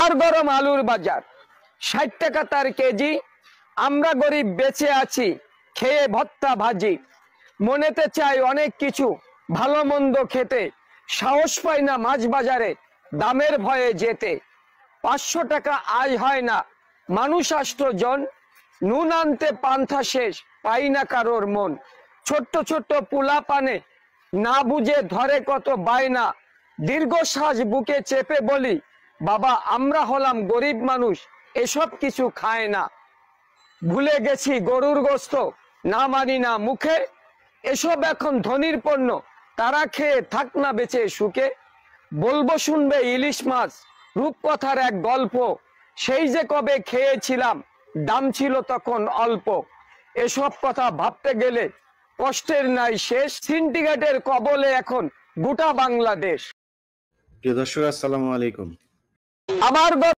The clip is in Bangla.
আর গরম আলুর বাজার ৬০ টাকা তার কেজি। আমরা গরিব বেঁচে আছি খেয়ে ভর্তা ভাজি। মনেতে চাই অনেক কিছু ভালো মন্দ খেতে, সাহস পাই না মাছ বাজারে দামের ভয়ে যেতে। ৫০০ টাকা আয় হয় না মানুষ ৮ জন, নুন আনতে পান্থা শেষ পাই না কারোর মন। ছোট্ট ছোট্ট পোলা পানে না বুঝে ধরে কত বায়না, দীর্ঘশ্বাস বুকে চেপে বলি বাবা আমরা হলাম গরিব মানুষ, এসব কিছু খায় না। ভুলে গেছি গরুর গোস্ত না মানি না মুখে, এসব এখন ধনির পণ্য, তারা খেয়ে থাক না বেঁচে সুখে। বলবো শুনবে ইলিশ মাছ রূপকথার এক গল্প, সেই যে কবে খেয়েছিলাম দাম ছিল তখন অল্প। এসব কথা ভাবতে গেলে কষ্টের নাই শেষ, সিন্ডিকেটের কবলে এখন গোটা বাংলাদেশ। প্রিয় দর্শক, আসসালামু আলাইকুম। আমার